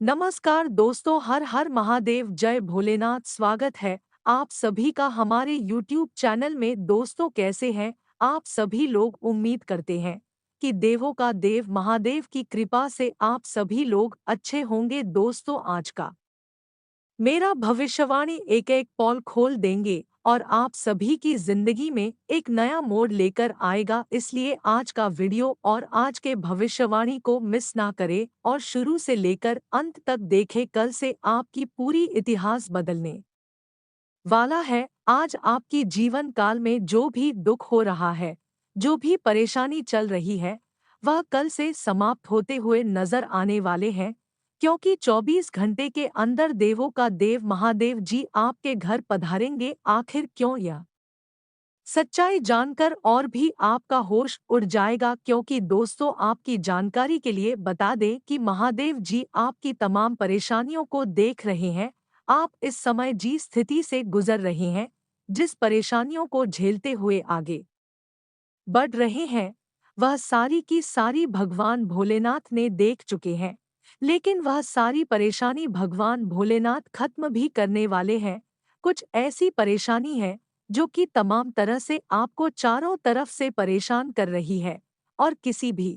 नमस्कार दोस्तों, हर हर महादेव, जय भोलेनाथ। स्वागत है आप सभी का हमारे YouTube चैनल में। दोस्तों, कैसे हैं आप सभी लोग? उम्मीद करते हैं कि देवों का देव महादेव की कृपा से आप सभी लोग अच्छे होंगे। दोस्तों, आज का मेरा भविष्यवाणी एक एक पॉल खोल देंगे और आप सभी की जिंदगी में एक नया मोड़ लेकर आएगा। इसलिए आज का वीडियो और आज के भविष्यवाणी को मिस ना करें और शुरू से लेकर अंत तक देखें। कल से आपकी पूरी इतिहास बदलने वाला है। आज आपकी जीवन काल में जो भी दुख हो रहा है, जो भी परेशानी चल रही है, वह कल से समाप्त होते हुए नजर आने वाले हैं, क्योंकि 24 घंटे के अंदर देवों का देव महादेव जी आपके घर पधारेंगे। आखिर क्यों? यह सच्चाई जानकर और भी आपका होश उड़ जाएगा, क्योंकि दोस्तों, आपकी जानकारी के लिए बता दें कि महादेव जी आपकी तमाम परेशानियों को देख रहे हैं। आप इस समय जिस स्थिति से गुजर रहे हैं, जिस परेशानियों को झेलते हुए आगे बढ़ रहे हैं, वह सारी की सारी भगवान भोलेनाथ ने देख चुके हैं। लेकिन वह सारी परेशानी भगवान भोलेनाथ खत्म भी करने वाले हैं। कुछ ऐसी परेशानी है जो कि तमाम तरह से आपको चारों तरफ से परेशान कर रही है, और किसी भी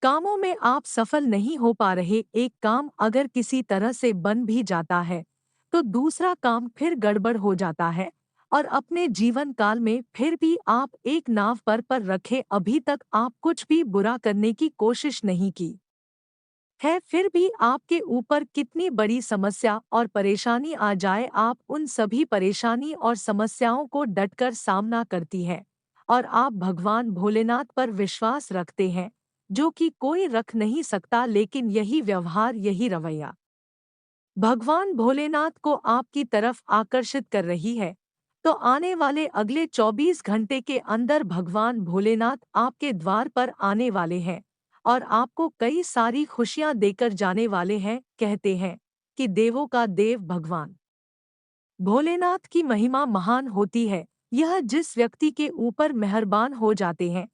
कामों में आप सफल नहीं हो पा रहे। एक काम अगर किसी तरह से बन भी जाता है, तो दूसरा काम फिर गड़बड़ हो जाता है, और अपने जीवन काल में फिर भी आप एक नाव पर रखे। अभी तक आप कुछ भी बुरा करने की कोशिश नहीं की है, फिर भी आपके ऊपर कितनी बड़ी समस्या और परेशानी आ जाए, आप उन सभी परेशानी और समस्याओं को डटकर सामना करती है। और आप भगवान भोलेनाथ पर विश्वास रखते हैं, जो कि कोई रख नहीं सकता। लेकिन यही व्यवहार, यही रवैया भगवान भोलेनाथ को आपकी तरफ आकर्षित कर रही है। तो आने वाले अगले 24 घंटे के अंदर भगवान भोलेनाथ आपके द्वार पर आने वाले हैं और आपको कई सारी खुशियां देकर जाने वाले हैं। कहते हैं कि देवों का देव भगवान भोलेनाथ की महिमा महान होती है। यह जिस व्यक्ति के ऊपर मेहरबान हो जाते हैं,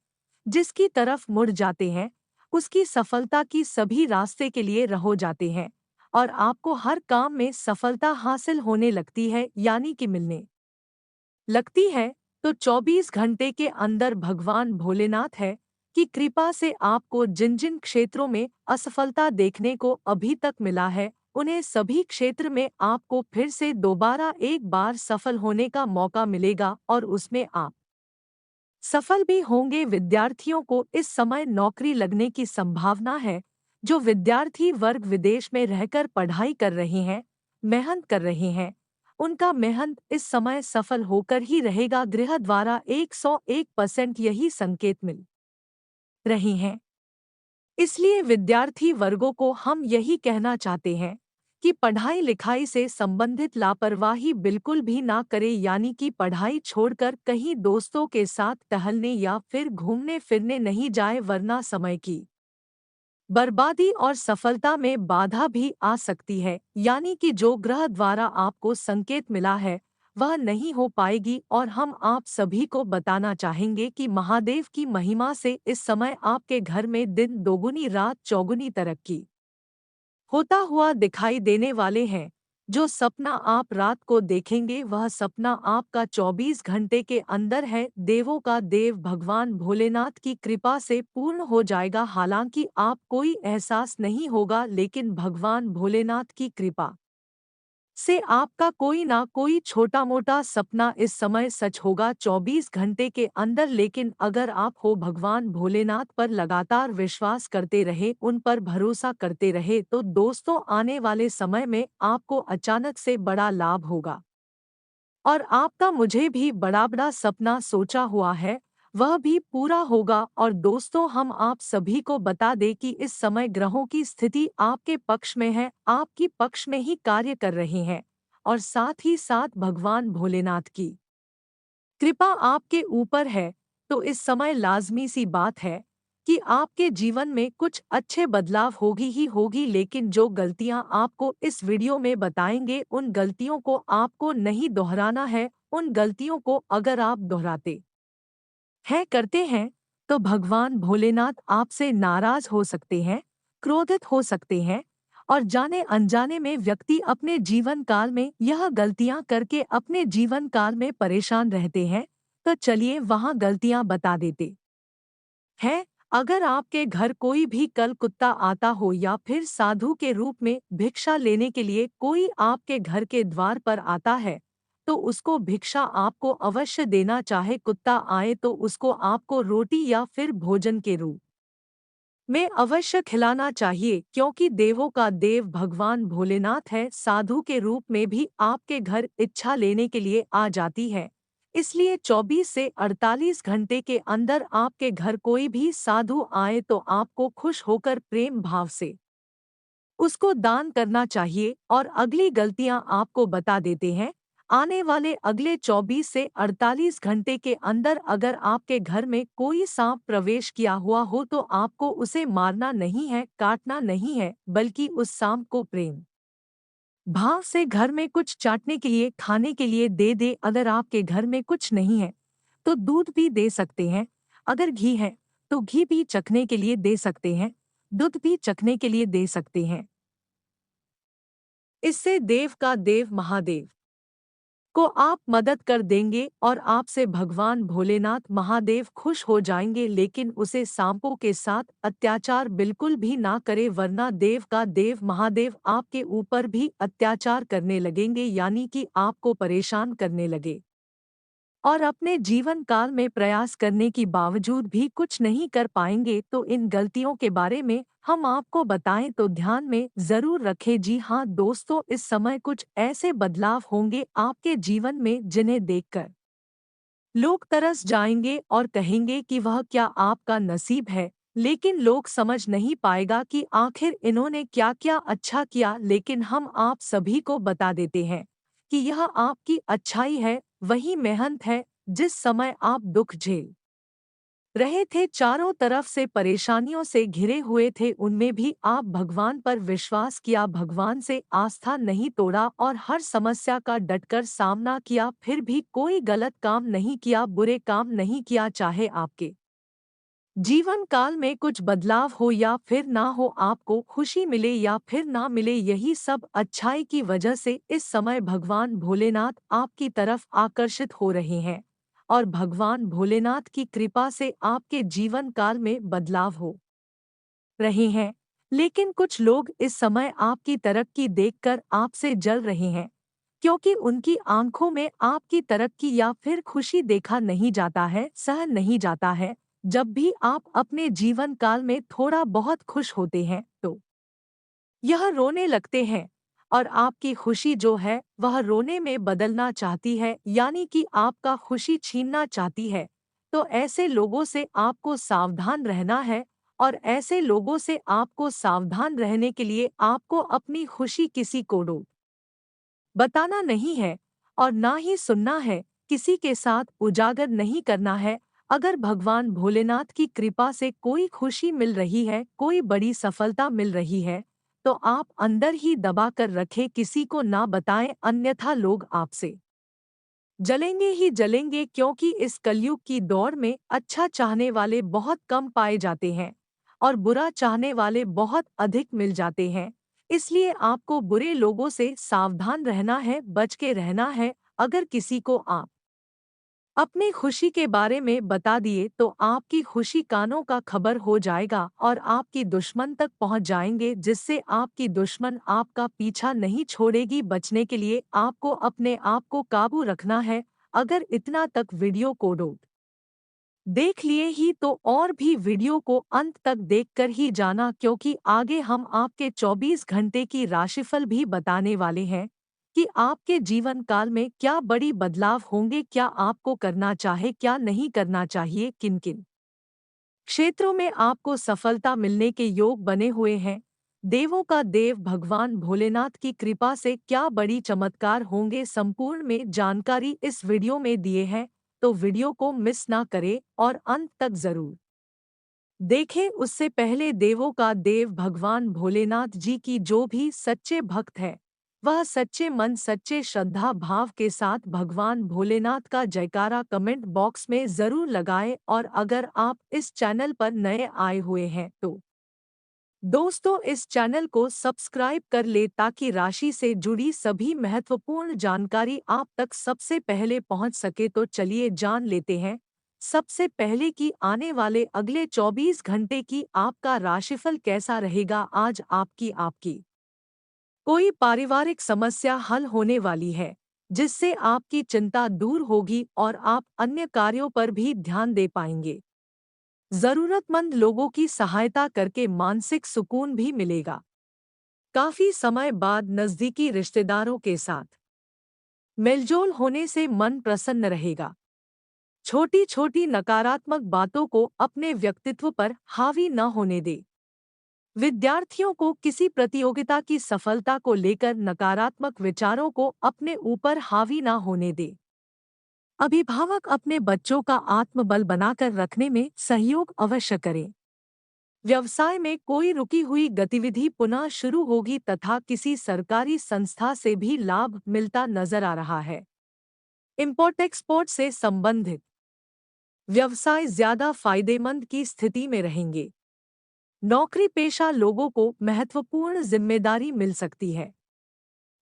जिसकी तरफ मुड़ जाते हैं, उसकी सफलता की सभी रास्ते के लिए रहो जाते हैं, और आपको हर काम में सफलता हासिल होने लगती है, यानी कि मिलने लगती है। तो 24 घंटे के अंदर भगवान भोलेनाथ है कि कृपा से आपको जिन जिन क्षेत्रों में असफलता देखने को अभी तक मिला है, उन्हें सभी क्षेत्र में आपको फिर से दोबारा एक बार सफल होने का मौका मिलेगा, और उसमें आप सफल भी होंगे। विद्यार्थियों को इस समय नौकरी लगने की संभावना है। जो विद्यार्थी वर्ग विदेश में रहकर पढ़ाई कर रहे हैं, मेहनत कर रहे हैं, उनका मेहनत इस समय सफल होकर ही रहेगा। गृह द्वारा 101% यही संकेत मिल रहे हैं। इसलिए विद्यार्थी वर्गों को हम यही कहना चाहते हैं कि पढ़ाई लिखाई से संबंधित लापरवाही बिल्कुल भी ना करें, यानी कि पढ़ाई छोड़कर कहीं दोस्तों के साथ टहलने या फिर घूमने फिरने नहीं जाए, वरना समय की बर्बादी और सफलता में बाधा भी आ सकती है। यानी कि जो ग्रह द्वारा आपको संकेत मिला है, वह नहीं हो पाएगी। और हम आप सभी को बताना चाहेंगे कि महादेव की महिमा से इस समय आपके घर में दिन दोगुनी रात चौगुनी तरक्की होता हुआ दिखाई देने वाले हैं। जो सपना आप रात को देखेंगे, वह सपना आपका 24 घंटे के अंदर है, देवों का देव भगवान भोलेनाथ की कृपा से पूर्ण हो जाएगा। हालांकि आप कोई एहसास नहीं होगा, लेकिन भगवान भोलेनाथ की कृपा से आपका कोई ना कोई छोटा मोटा सपना इस समय सच होगा 24 घंटे के अंदर। लेकिन अगर आप हो भगवान भोलेनाथ पर लगातार विश्वास करते रहे, उन पर भरोसा करते रहे, तो दोस्तों, आने वाले समय में आपको अचानक से बड़ा लाभ होगा। और आपका मुझे भी बड़ा बड़ा सपना सोचा हुआ है, वह भी पूरा होगा। और दोस्तों, हम आप सभी को बता दें कि इस समय ग्रहों की स्थिति आपके पक्ष में है, आपकी पक्ष में ही कार्य कर रहे हैं, और साथ ही साथ भगवान भोलेनाथ की कृपा आपके ऊपर है। तो इस समय लाजमी सी बात है कि आपके जीवन में कुछ अच्छे बदलाव होगी ही होगी। लेकिन जो गलतियां आपको इस वीडियो में बताएंगे, उन गलतियों को आपको नहीं दोहराना है। उन गलतियों को अगर आप दोहराते करते हैं, तो भगवान भोलेनाथ आपसे नाराज हो सकते हैं, क्रोधित हो सकते हैं, और जाने अनजाने में व्यक्ति अपने जीवन काल में यह गलतियां करके अपने जीवन काल में परेशान रहते हैं। तो चलिए वहां गलतियां बता देते हैं। अगर आपके घर कोई भी कल कुत्ता आता हो या फिर साधु के रूप में भिक्षा लेने के लिए कोई आपके घर के द्वार पर आता है, तो उसको भिक्षा आपको अवश्य देना। चाहे कुत्ता आए तो उसको आपको रोटी या फिर भोजन के रूप में अवश्य खिलाना चाहिए, क्योंकि देवों का देव भगवान भोलेनाथ है। साधु के रूप में भी आपके घर इच्छा लेने के लिए आ जाती है। इसलिए 24 से 48 घंटे के अंदर आपके घर कोई भी साधु आए तो आपको खुश होकर प्रेम भाव से उसको दान करना चाहिए। और अगली गलतियां आपको बता देते हैं। आने वाले अगले 24 से 48 घंटे के अंदर अगर आपके घर में कोई सांप प्रवेश किया हुआ हो तो आपको उसे मारना नहीं है, काटना नहीं है, बल्कि उस सांप को प्रेम भाव से घर में कुछ चाटने के लिए, खाने के लिए दे दे। अगर आपके घर में कुछ नहीं है तो दूध भी दे सकते हैं। अगर घी है तो घी भी चखने के लिए दे सकते हैं, दूध भी चखने के लिए दे सकते हैं। इससे देव का देव महादेव को आप मदद कर देंगे और आपसे भगवान भोलेनाथ महादेव खुश हो जाएंगे। लेकिन उसे सांपों के साथ अत्याचार बिल्कुल भी ना करे, वरना देव का देव महादेव आपके ऊपर भी अत्याचार करने लगेंगे, यानी कि आपको परेशान करने लगे। और अपने जीवन काल में प्रयास करने की बावजूद भी कुछ नहीं कर पाएंगे। तो इन गलतियों के बारे में हम आपको बताएं तो ध्यान में जरूर रखें। जी हाँ दोस्तों, इस समय कुछ ऐसे बदलाव होंगे आपके जीवन में जिन्हें देखकर लोग तरस जाएंगे और कहेंगे कि वह क्या आपका नसीब है। लेकिन लोग समझ नहीं पाएगा कि आखिर इन्होंने क्या क्या अच्छा किया। लेकिन हम आप सभी को बता देते हैं कि यह आपकी अच्छाई है, वही मेहनत है। जिस समय आप दुख झेल रहे थे, चारों तरफ से परेशानियों से घिरे हुए थे, उनमें भी आप भगवान पर विश्वास किया, भगवान से आस्था नहीं तोड़ा और हर समस्या का डटकर सामना किया। फिर भी कोई गलत काम नहीं किया, बुरे काम नहीं किया। चाहे आपके जीवन काल में कुछ बदलाव हो या फिर ना हो, आपको खुशी मिले या फिर ना मिले, यही सब अच्छाई की वजह से इस समय भगवान भोलेनाथ आपकी तरफ आकर्षित हो रहे हैं। और भगवान भोलेनाथ की कृपा से आपके जीवन काल में बदलाव हो रहे हैं। लेकिन कुछ लोग इस समय आपकी तरक्की देखकर आपसे जल रहे हैं, क्योंकि उनकी आंखों में आपकी तरक्की या फिर खुशी देखा नहीं जाता है, सहन नहीं जाता है। जब भी आप अपने जीवन काल में थोड़ा बहुत खुश होते हैं तो यह रोने लगते हैं, और आपकी खुशी जो है वह रोने में बदलना चाहती है, यानी कि आपका खुशी छीनना चाहती है। तो ऐसे लोगों से आपको सावधान रहना है। और ऐसे लोगों से आपको सावधान रहने के लिए आपको अपनी खुशी किसी को बताना नहीं है और ना ही सुनना है, किसी के साथ उजागर नहीं करना है। अगर भगवान भोलेनाथ की कृपा से कोई खुशी मिल रही है, कोई बड़ी सफलता मिल रही है, तो आप अंदर ही दबा कर रखें, किसी को ना बताएं, अन्यथा लोग आपसे जलेंगे ही जलेंगे। क्योंकि इस कलयुग की दौड़ में अच्छा चाहने वाले बहुत कम पाए जाते हैं और बुरा चाहने वाले बहुत अधिक मिल जाते हैं। इसलिए आपको बुरे लोगों से सावधान रहना है, बच के रहना है। अगर किसी को आप अपनी खुशी के बारे में बता दिए तो आपकी खुशी कानों का खबर हो जाएगा और आपकी दुश्मन तक पहुंच जाएंगे, जिससे आपकी दुश्मन आपका पीछा नहीं छोड़ेगी। बचने के लिए आपको अपने आप को काबू रखना है। अगर इतना तक वीडियो को देख लिए ही तो और भी वीडियो को अंत तक देखकर ही जाना, क्योंकि आगे हम आपके 24 घंटे की राशिफल भी बताने वाले हैं कि आपके जीवन काल में क्या बड़ी बदलाव होंगे, क्या आपको करना चाहे, क्या नहीं करना चाहिए, किन किन क्षेत्रों में आपको सफलता मिलने के योग बने हुए हैं। देवों का देव भगवान भोलेनाथ की कृपा से क्या बड़ी चमत्कार होंगे, संपूर्ण में जानकारी इस वीडियो में दिए हैं। तो वीडियो को मिस ना करें और अंत तक जरूर देखें। उससे पहले देवों का देव भगवान भोलेनाथ जी की जो भी सच्चे भक्त है, वह सच्चे मन सच्चे श्रद्धा भाव के साथ भगवान भोलेनाथ का जयकारा कमेंट बॉक्स में जरूर लगाएं। और अगर आप इस चैनल पर नए आए हुए हैं तो दोस्तों, इस चैनल को सब्सक्राइब कर ले ताकि राशि से जुड़ी सभी महत्वपूर्ण जानकारी आप तक सबसे पहले पहुंच सके। तो चलिए जान लेते हैं सबसे पहले कि आने वाले अगले 24 घंटे की आपका राशिफल कैसा रहेगा। आज आपकी कोई पारिवारिक समस्या हल होने वाली है, जिससे आपकी चिंता दूर होगी और आप अन्य कार्यों पर भी ध्यान दे पाएंगे। जरूरतमंद लोगों की सहायता करके मानसिक सुकून भी मिलेगा। काफी समय बाद नजदीकी रिश्तेदारों के साथ मेलजोल होने से मन प्रसन्न रहेगा। छोटी छोटी नकारात्मक बातों को अपने व्यक्तित्व पर हावी न होने दे। विद्यार्थियों को किसी प्रतियोगिता की सफलता को लेकर नकारात्मक विचारों को अपने ऊपर हावी न होने दे। अभिभावक अपने बच्चों का आत्मबल बनाकर रखने में सहयोग अवश्य करें। व्यवसाय में कोई रुकी हुई गतिविधि पुनः शुरू होगी तथा किसी सरकारी संस्था से भी लाभ मिलता नजर आ रहा है। इंपोर्ट एक्सपोर्ट से संबंधित व्यवसाय ज्यादा फायदेमंद की स्थिति में रहेंगे। नौकरी पेशा लोगों को महत्वपूर्ण जिम्मेदारी मिल सकती है।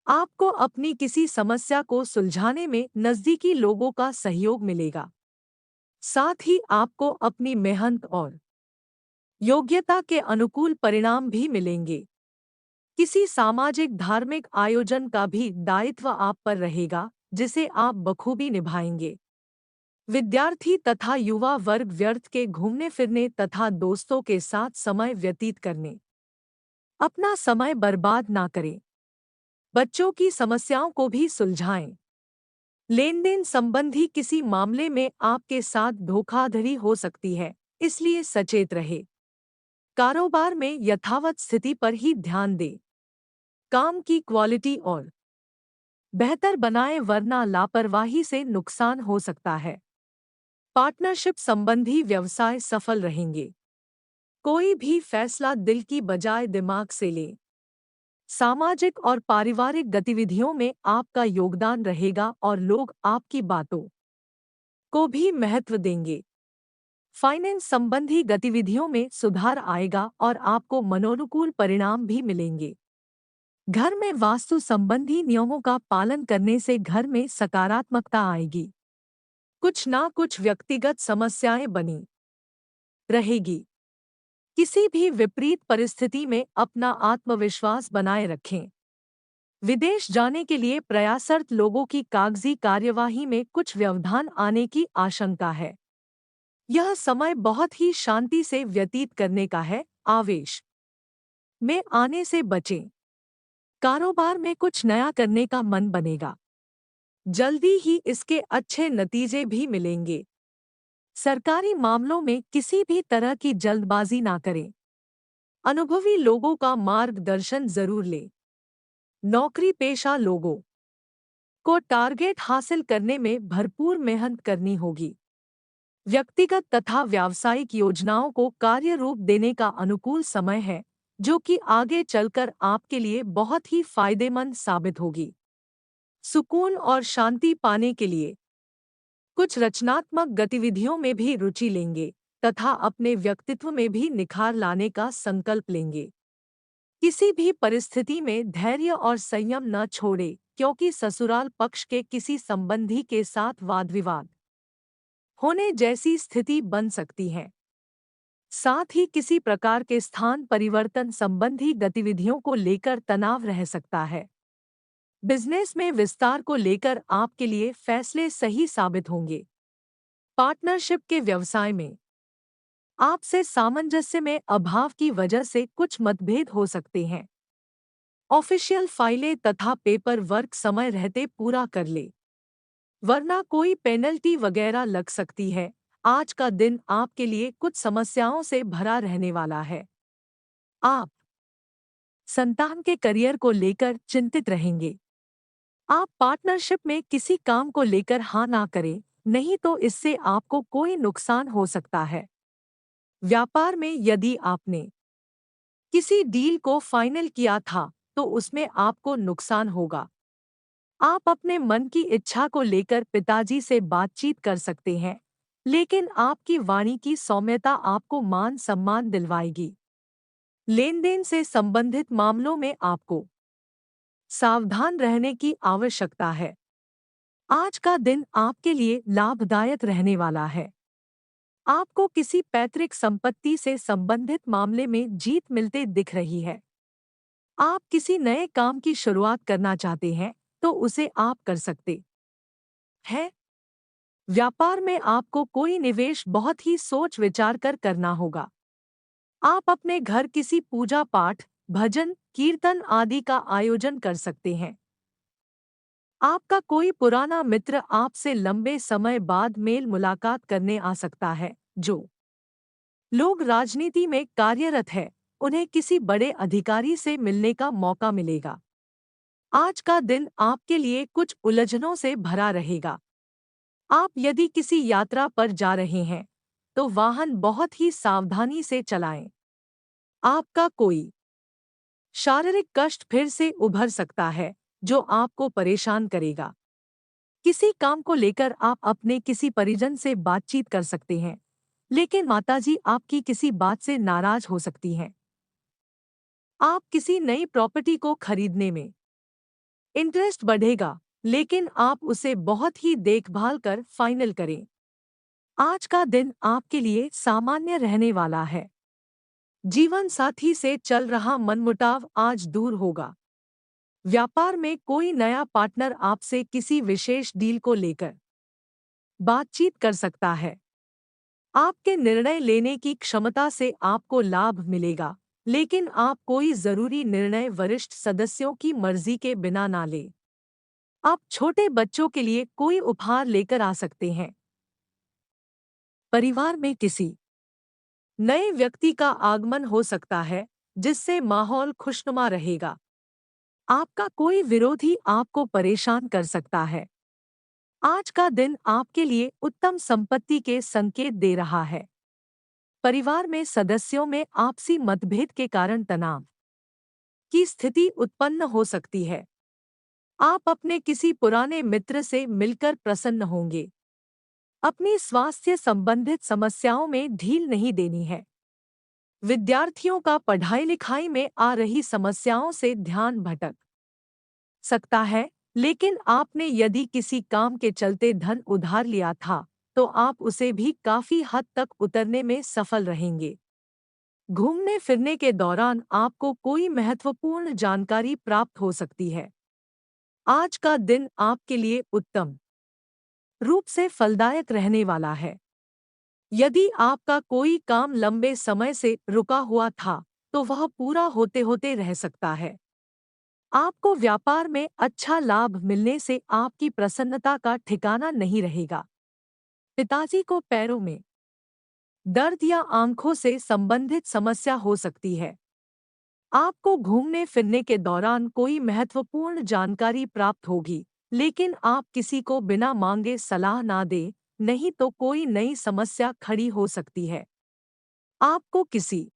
आपको अपनी किसी समस्या को सुलझाने में नजदीकी लोगों का सहयोग मिलेगा। साथ ही आपको अपनी मेहनत और योग्यता के अनुकूल परिणाम भी मिलेंगे। किसी सामाजिक धार्मिक आयोजन का भी दायित्व आप पर रहेगा, जिसे आप बखूबी निभाएंगे। विद्यार्थी तथा युवा वर्ग व्यर्थ के घूमने फिरने तथा दोस्तों के साथ समय व्यतीत करने अपना समय बर्बाद ना करें। बच्चों की समस्याओं को भी सुलझाएं। लेन देन संबंधी किसी मामले में आपके साथ धोखाधड़ी हो सकती है, इसलिए सचेत रहे। कारोबार में यथावत स्थिति पर ही ध्यान दें। काम की क्वालिटी और बेहतर बनाएं, वरना लापरवाही से नुकसान हो सकता है। पार्टनरशिप संबंधी व्यवसाय सफल रहेंगे। कोई भी फैसला दिल की बजाय दिमाग से लें। सामाजिक और पारिवारिक गतिविधियों में आपका योगदान रहेगा और लोग आपकी बातों को भी महत्व देंगे। फाइनेंस संबंधी गतिविधियों में सुधार आएगा और आपको मनोनुकूल परिणाम भी मिलेंगे। घर में वास्तु संबंधी नियमों का पालन करने से घर में सकारात्मकता आएगी। कुछ ना कुछ व्यक्तिगत समस्याएं बनी रहेगी। किसी भी विपरीत परिस्थिति में अपना आत्मविश्वास बनाए रखें। विदेश जाने के लिए प्रयासरत लोगों की कागजी कार्यवाही में कुछ व्यवधान आने की आशंका है। यह समय बहुत ही शांति से व्यतीत करने का है। आवेश में आने से बचें। कारोबार में कुछ नया करने का मन बनेगा। जल्दी ही इसके अच्छे नतीजे भी मिलेंगे। सरकारी मामलों में किसी भी तरह की जल्दबाजी ना करें। अनुभवी लोगों का मार्गदर्शन जरूर लें। नौकरी पेशा लोगों को टारगेट हासिल करने में भरपूर मेहनत करनी होगी। व्यक्तिगत तथा व्यावसायिक योजनाओं को कार्य रूप देने का अनुकूल समय है, जो कि आगे चलकर आपके लिए बहुत ही फायदेमंद साबित होगी। सुकून और शांति पाने के लिए कुछ रचनात्मक गतिविधियों में भी रुचि लेंगे तथा अपने व्यक्तित्व में भी निखार लाने का संकल्प लेंगे। किसी भी परिस्थिति में धैर्य और संयम न छोड़े, क्योंकि ससुराल पक्ष के किसी संबंधी के साथ वाद विवाद होने जैसी स्थिति बन सकती है। साथ ही किसी प्रकार के स्थान परिवर्तन संबंधी गतिविधियों को लेकर तनाव रह सकता है। बिजनेस में विस्तार को लेकर आपके लिए फैसले सही साबित होंगे। पार्टनरशिप के व्यवसाय में आपसे सामंजस्य में अभाव की वजह से कुछ मतभेद हो सकते हैं। ऑफिशियल फाइलें तथा पेपर वर्क समय रहते पूरा कर ले, वरना कोई पेनल्टी वगैरह लग सकती है। आज का दिन आपके लिए कुछ समस्याओं से भरा रहने वाला है। आप संतान के करियर को लेकर चिंतित रहेंगे। आप पार्टनरशिप में किसी काम को लेकर हाँ ना करें, नहीं तो इससे आपको कोई नुकसान हो सकता है। व्यापार में यदि आपने किसी डील को फाइनल किया था, तो उसमें आपको नुकसान होगा। आप अपने मन की इच्छा को लेकर पिताजी से बातचीत कर सकते हैं, लेकिन आपकी वाणी की सौम्यता आपको मान सम्मान दिलवाएगी। लेन-देन से संबंधित मामलों में आपको सावधान रहने की आवश्यकता है। आज का दिन आपके लिए लाभदायक रहने वाला है। आपको किसी पैतृक संपत्ति से संबंधित मामले में जीत मिलते दिख रही है। आप किसी नए काम की शुरुआत करना चाहते हैं, तो उसे आप कर सकते हैं। व्यापार में आपको कोई निवेश बहुत ही सोच विचार कर करना होगा। आप अपने घर किसी पूजा पाठ, भजन, कीर्तन आदि का आयोजन कर सकते हैं। आपका कोई पुराना मित्र आपसे लंबे समय बाद मेल मुलाकात करने आ सकता है। जो लोग राजनीति में कार्यरत हैं, उन्हें किसी बड़े अधिकारी से मिलने का मौका मिलेगा। आज का दिन आपके लिए कुछ उलझनों से भरा रहेगा। आप यदि किसी यात्रा पर जा रहे हैं, तो वाहन बहुत ही सावधानी से चलाएं। आपका कोई शारीरिक कष्ट फिर से उभर सकता है, जो आपको परेशान करेगा। किसी काम को लेकर आप अपने किसी परिजन से बातचीत कर सकते हैं, लेकिन माताजी आपकी किसी बात से नाराज हो सकती हैं। आप किसी नई प्रॉपर्टी को खरीदने में इंटरेस्ट बढ़ेगा, लेकिन आप उसे बहुत ही देखभाल कर फाइनल करें। आज का दिन आपके लिए सामान्य रहने वाला है। जीवन साथी से चल रहा मनमुटाव आज दूर होगा। व्यापार में कोई नया पार्टनर आपसे किसी विशेष डील को लेकर बातचीत कर सकता है। आपके निर्णय लेने की क्षमता से आपको लाभ मिलेगा, लेकिन आप कोई जरूरी निर्णय वरिष्ठ सदस्यों की मर्जी के बिना ना लें। आप छोटे बच्चों के लिए कोई उपहार लेकर आ सकते हैं। परिवार में किसी नए व्यक्ति का आगमन हो सकता है, जिससे माहौल खुशनुमा रहेगा। आपका कोई विरोधी आपको परेशान कर सकता है। आज का दिन आपके लिए उत्तम संपत्ति के संकेत दे रहा है। परिवार में सदस्यों में आपसी मतभेद के कारण तनाव की स्थिति उत्पन्न हो सकती है। आप अपने किसी पुराने मित्र से मिलकर प्रसन्न होंगे। अपनी स्वास्थ्य संबंधित समस्याओं में ढील नहीं देनी है। विद्यार्थियों का पढ़ाई लिखाई में आ रही समस्याओं से ध्यान भटक सकता है, लेकिन आपने यदि किसी काम के चलते धन उधार लिया था, तो आप उसे भी काफी हद तक उतरने में सफल रहेंगे। घूमने फिरने के दौरान आपको कोई महत्वपूर्ण जानकारी प्राप्त हो सकती है। आज का दिन आपके लिए उत्तम रूप से फलदायक रहने वाला है। यदि आपका कोई काम लंबे समय से रुका हुआ था, तो वह पूरा होते होते रह सकता है। आपको व्यापार में अच्छा लाभ मिलने से आपकी प्रसन्नता का ठिकाना नहीं रहेगा। पिताजी को पैरों में दर्द या आंखों से संबंधित समस्या हो सकती है। आपको घूमने फिरने के दौरान कोई महत्वपूर्ण जानकारी प्राप्त होगी, लेकिन आप किसी को बिना मांगे सलाह ना दें, नहीं तो कोई नई समस्या खड़ी हो सकती है। आपको किसी